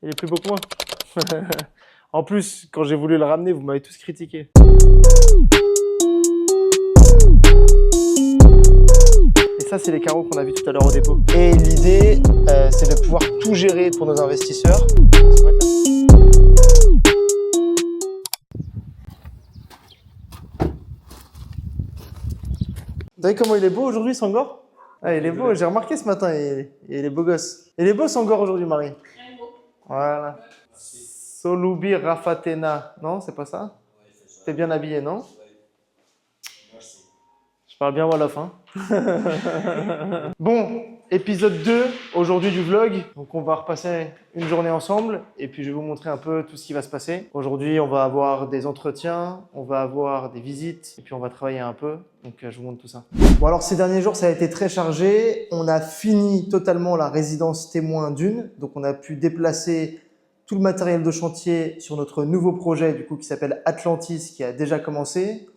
Il est plus beau que moi. En plus, quand j'ai voulu le ramener, vous m'avez tous critiqué. Et ça, c'est les carreaux qu'on a vus tout à l'heure au dépôt. Et l'idée, c'est de pouvoir tout gérer pour nos investisseurs. Vous savez comment il est beau aujourd'hui, Sangor? Ah, il est beau, j'ai remarqué ce matin, il est beau gosse. Il est beau, Sangor, aujourd'hui, Marie? Très beau. Voilà. Solubi Rafatena. Non, c'est pas ça? T'es bien habillé, non? Je parle bien Wolof, hein? Bon, épisode 2, aujourd'hui du vlog. Donc on va repasser une journée ensemble et puis je vais vous montrer un peu tout ce qui va se passer. Aujourd'hui, on va avoir des entretiens, on va avoir des visites et puis on va travailler un peu. Donc je vous montre tout ça. Bon alors ces derniers jours, ça a été très chargé. On a fini totalement la résidence témoin d'une. Donc on a pu déplacer tout le matériel de chantier sur notre nouveau projet du coup qui s'appelle Atlantis qui a déjà commencé.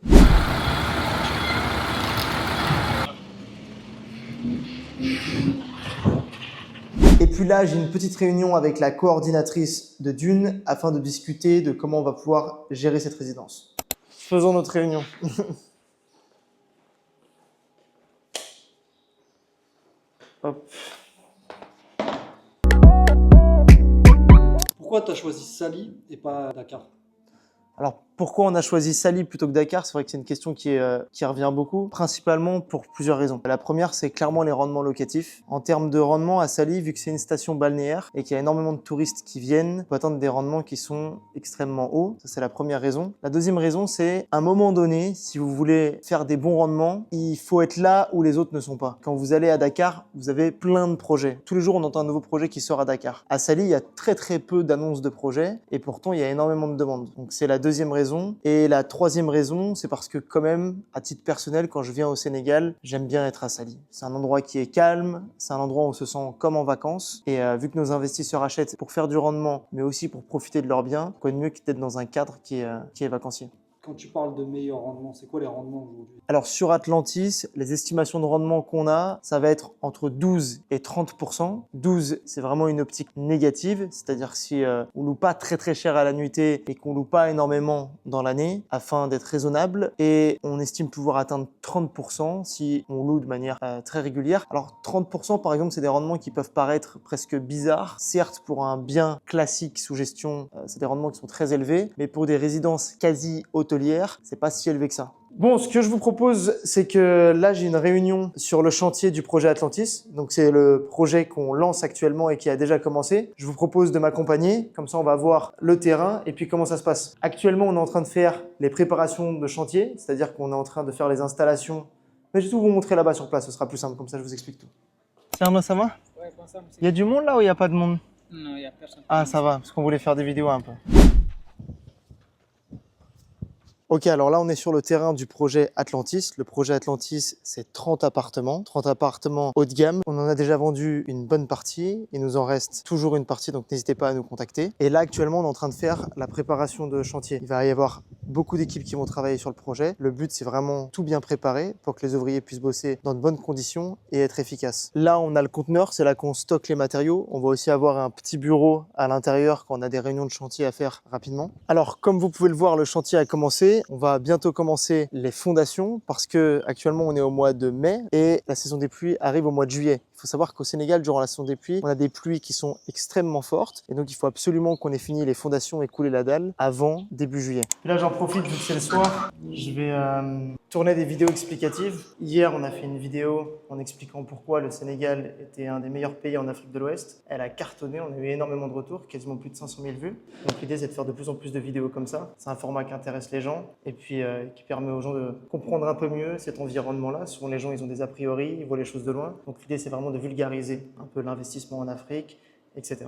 Et puis là, j'ai une petite réunion avec la coordinatrice de Dune afin de discuter de comment on va pouvoir gérer cette résidence. Faisons notre réunion. Hop. Pourquoi tu as choisi Sali et pas Dakar? Alors, pourquoi on a choisi Sali plutôt que Dakar? C'est vrai que c'est une question qui revient beaucoup, principalement pour plusieurs raisons. La première, c'est clairement les rendements locatifs. En termes de rendement, à Sali, vu que c'est une station balnéaire et qu'il y a énormément de touristes qui viennent, on peut atteindre des rendements qui sont extrêmement hauts. Ça, c'est la première raison. La deuxième raison, c'est à un moment donné, si vous voulez faire des bons rendements, il faut être là où les autres ne sont pas. Quand vous allez à Dakar, vous avez plein de projets. Tous les jours, on entend un nouveau projet qui sort à Dakar. À Sali, il y a très peu d'annonces de projets et pourtant, il y a énormément de demandes. Donc, c'est la deuxième raison. Et la troisième raison, c'est parce que quand même, à titre personnel, quand je viens au Sénégal, j'aime bien être à Sali. C'est un endroit qui est calme, c'est un endroit où on se sent comme en vacances. Et vu que nos investisseurs achètent pour faire du rendement, mais aussi pour profiter de leurs biens, quoi de mieux que d'être dans un cadre qui est vacancier. Quand tu parles de meilleurs rendements, c'est quoi les rendements aujourd'hui? Alors sur Atlantis, les estimations de rendement qu'on a, ça va être entre 12 et 30%. 12, c'est vraiment une optique négative, c'est-à-dire si on loue pas très cher à la nuitée et qu'on loue pas énormément dans l'année, afin d'être raisonnable. Et on estime pouvoir atteindre 30% si on loue de manière très régulière. Alors 30% par exemple, c'est des rendements qui peuvent paraître presque bizarres. Certes, pour un bien classique sous gestion, c'est des rendements qui sont très élevés, mais pour des résidences quasi hôtelières, c'est pas si élevé que ça. Bon, ce que je vous propose, c'est que là, j'ai une réunion sur le chantier du projet Atlantis. Donc, c'est le projet qu'on lance actuellement et qui a déjà commencé. Je vous propose de m'accompagner. Comme ça, on va voir le terrain et puis comment ça se passe. Actuellement, on est en train de faire les préparations de chantier, c'est-à-dire qu'on est en train de faire les installations. Mais je vais tout vous montrer là-bas sur place. Ce sera plus simple. Comme ça, je vous explique tout. C'est Arnaud, ça va? Ouais, pas ça, Il y a du monde là ou il n'y a pas de monde? Non, il n'y a personne. Ah, ça va, parce qu'on voulait faire des vidéos un peu. Ok, alors là, on est sur le terrain du projet Atlantis. Le projet Atlantis, c'est 30 appartements haut de gamme. On en a déjà vendu une bonne partie. Il nous en reste toujours une partie, donc n'hésitez pas à nous contacter. Et là, actuellement, on est en train de faire la préparation de chantier. Il va y avoir beaucoup d'équipes qui vont travailler sur le projet. Le but, c'est vraiment tout bien préparer pour que les ouvriers puissent bosser dans de bonnes conditions et être efficaces. Là, on a le conteneur, c'est là qu'on stocke les matériaux. On va aussi avoir un petit bureau à l'intérieur quand on a des réunions de chantier à faire rapidement. Alors, comme vous pouvez le voir, le chantier a commencé. On va bientôt commencer les fondations parce que actuellement on est au mois de mai et la saison des pluies arrive au mois de juillet. Il faut savoir qu'au Sénégal, durant la saison des pluies, on a des pluies qui sont extrêmement fortes et donc il faut absolument qu'on ait fini les fondations et couler la dalle avant début juillet. Et là, j'en profite vu que c'est le soir, je vais tourner des vidéos explicatives. Hier, on a fait une vidéo en expliquant pourquoi le Sénégal était un des meilleurs pays en Afrique de l'Ouest. Elle a cartonné, on a eu énormément de retours, quasiment plus de 500 000 vues. Donc l'idée, c'est de faire de plus en plus de vidéos comme ça. C'est un format qui intéresse les gens et puis qui permet aux gens de comprendre un peu mieux cet environnement-là. Souvent, les gens, ils ont des a priori, ils voient les choses de loin. Donc l'idée, c'est vraiment de vulgariser un peu l'investissement en Afrique, etc.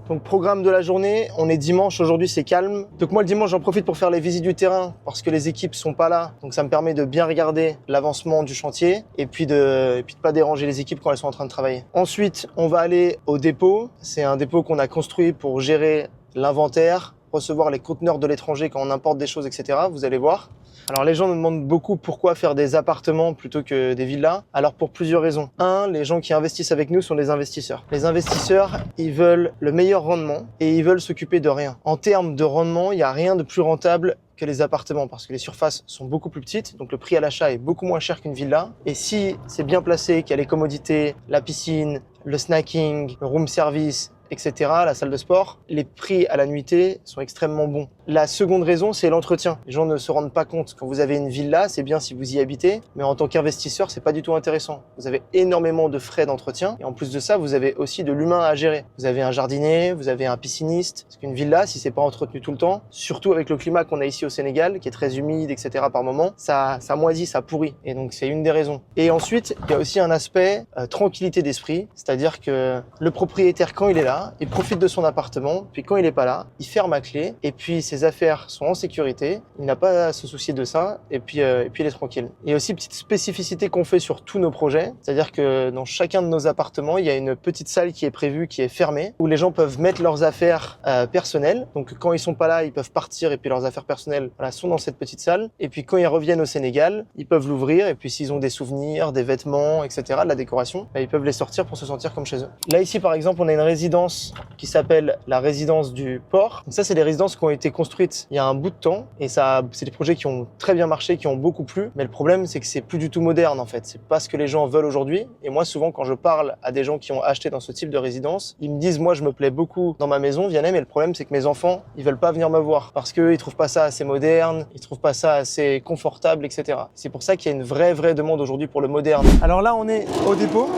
Donc programme de la journée, on est dimanche, aujourd'hui c'est calme. Donc moi le dimanche j'en profite pour faire les visites du terrain parce que les équipes sont pas là. Donc ça me permet de bien regarder l'avancement du chantier et puis de pas déranger les équipes quand elles sont en train de travailler. Ensuite on va aller au dépôt. C'est un dépôt qu'on a construit pour gérer l'inventaire, recevoir les conteneurs de l'étranger quand on importe des choses, etc. Vous allez voir. Alors les gens nous demandent beaucoup pourquoi faire des appartements plutôt que des villas. Alors pour plusieurs raisons. Un, les gens qui investissent avec nous sont des investisseurs. Les investisseurs, ils veulent le meilleur rendement et ils veulent s'occuper de rien. En termes de rendement, il n'y a rien de plus rentable que les appartements parce que les surfaces sont beaucoup plus petites, donc le prix à l'achat est beaucoup moins cher qu'une villa. Et si c'est bien placé, qu'il y a les commodités, la piscine, le snacking, le room service, etc., la salle de sport, les prix à la nuitée sont extrêmement bons. La seconde raison, c'est l'entretien. Les gens ne se rendent pas compte. Quand vous avez une villa, c'est bien si vous y habitez, mais en tant qu'investisseur, c'est pas du tout intéressant. Vous avez énormément de frais d'entretien et en plus de ça, vous avez aussi de l'humain à gérer. Vous avez un jardinier, vous avez un pisciniste. Parce qu'une villa, si c'est pas entretenu tout le temps, surtout avec le climat qu'on a ici au Sénégal, qui est très humide, etc. par moment, ça moisit, ça pourrit. Et donc, c'est une des raisons. Et ensuite, il y a aussi un aspect tranquillité d'esprit, c'est-à-dire que le propriétaire, quand il est là, il profite de son appartement, puis quand il n'est pas là, il ferme à clé, et puis ses affaires sont en sécurité, il n'a pas à se soucier de ça, et puis il est tranquille. Il y a aussi une petite spécificité qu'on fait sur tous nos projets, c'est-à-dire que dans chacun de nos appartements, il y a une petite salle qui est prévue, qui est fermée, où les gens peuvent mettre leurs affaires personnelles. Donc quand ils sont pas là, ils peuvent partir, et puis leurs affaires personnelles sont dans cette petite salle. Et puis quand ils reviennent au Sénégal, ils peuvent l'ouvrir, et puis s'ils ont des souvenirs, des vêtements, etc., de la décoration, ils peuvent les sortir pour se sentir comme chez eux. Là ici par exemple, on a une résidence qui s'appelle la résidence du port. Donc ça, c'est des résidences qui ont été construites il y a un bout de temps et ça, c'est des projets qui ont très bien marché, qui ont beaucoup plu. Mais le problème, c'est que c'est plus du tout moderne en fait. C'est pas ce que les gens veulent aujourd'hui. Et moi, souvent, quand je parle à des gens qui ont acheté dans ce type de résidence, ils me disent, moi, je me plais beaucoup dans ma maison, Vianney, mais le problème, c'est que mes enfants, ils veulent pas venir me voir parce qu'ils trouvent pas ça assez moderne, ils trouvent pas ça assez confortable, etc. C'est pour ça qu'il y a une vraie demande aujourd'hui pour le moderne. Alors là, on est au dépôt.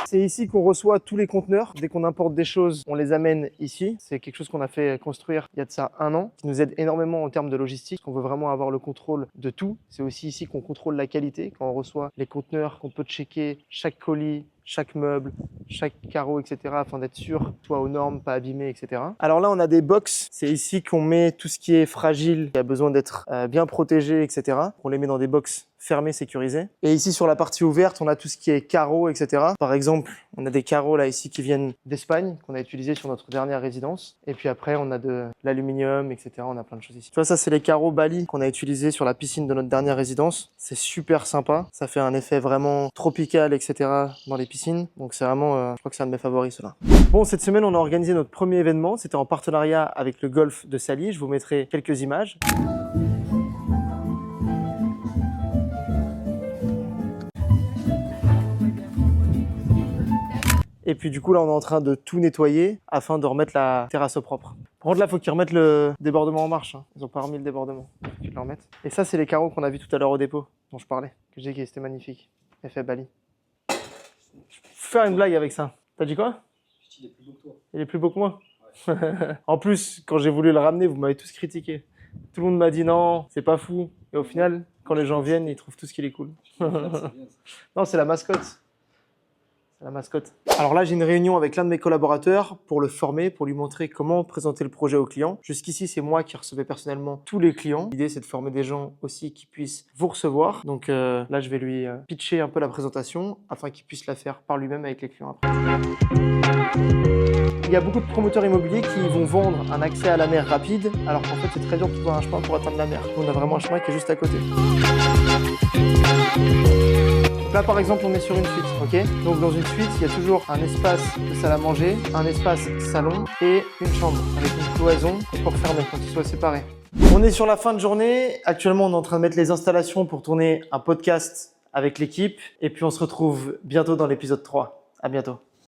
C'est ici qu'on reçoit tous les conteneurs. Dès qu'on importe des choses, on les amène ici. C'est quelque chose qu'on a fait construire il y a de ça 1 an, qui nous aide énormément en termes de logistique. On veut vraiment avoir le contrôle de tout. C'est aussi ici qu'on contrôle la qualité. Quand on reçoit les conteneurs, qu'on peut checker chaque colis, chaque meuble, chaque carreau, etc. afin d'être sûr, soit aux normes, pas abîmé, etc. Alors là, on a des box. C'est ici qu'on met tout ce qui est fragile, qui a besoin d'être bien protégé, etc. On les met dans des box fermés, sécurisés. Et ici, sur la partie ouverte, on a tout ce qui est carreaux, etc. Par exemple, on a des carreaux là ici qui viennent d'Espagne, qu'on a utilisés sur notre dernière résidence. Et puis après, on a de l'aluminium, etc. On a plein de choses ici. Tu vois, ça, c'est les carreaux Bali qu'on a utilisés sur la piscine de notre dernière résidence. C'est super sympa. Ça fait un effet vraiment tropical, etc. dans les piscines. Donc c'est vraiment, je crois que c'est un de mes favoris, cela. Bon, cette semaine, on a organisé notre premier événement. C'était en partenariat avec le golf de Sali. Je vous mettrai quelques images. Et puis du coup, là, on est en train de tout nettoyer afin de remettre la terrasse au propre. Par contre, là, il faut qu'ils remettent le débordement en marche. Ils n'ont pas remis le débordement. Il faut qu'ils le remettent. Et ça, c'est les carreaux qu'on a vus tout à l'heure au dépôt, dont je parlais. Que j'ai dit que c'était magnifique. Effet Bali. Je peux faire une blague avec ça. T'as dit quoi? Il est plus beau que toi. Il est plus beau que moi? Ouais. En plus, quand j'ai voulu le ramener, vous m'avez tous critiqué. Tout le monde m'a dit non, c'est pas fou. Et au final, quand les gens viennent, ils trouvent tout ce qu'il est cool. Non, c'est la mascotte. La mascotte. Alors là, j'ai une réunion avec l'un de mes collaborateurs pour le former, pour lui montrer comment présenter le projet aux clients. Jusqu'ici, c'est moi qui recevais personnellement tous les clients. L'idée, c'est de former des gens aussi qui puissent vous recevoir. Donc là, je vais lui pitcher un peu la présentation afin qu'il puisse la faire par lui-même avec les clients après. Il y a beaucoup de promoteurs immobiliers qui vont vendre un accès à la mer rapide, alors qu'en fait, c'est très dur de trouver un chemin pour atteindre la mer. On a vraiment un chemin qui est juste à côté. Là, par exemple, on est sur une suite, ok? Donc, dans une suite, il y a toujours un espace de salle à manger, un espace salon et une chambre avec une cloison pour fermer, pour qu'ils soient séparés. On est sur la fin de journée. Actuellement, on est en train de mettre les installations pour tourner un podcast avec l'équipe. Et puis, on se retrouve bientôt dans l'épisode 3. À bientôt.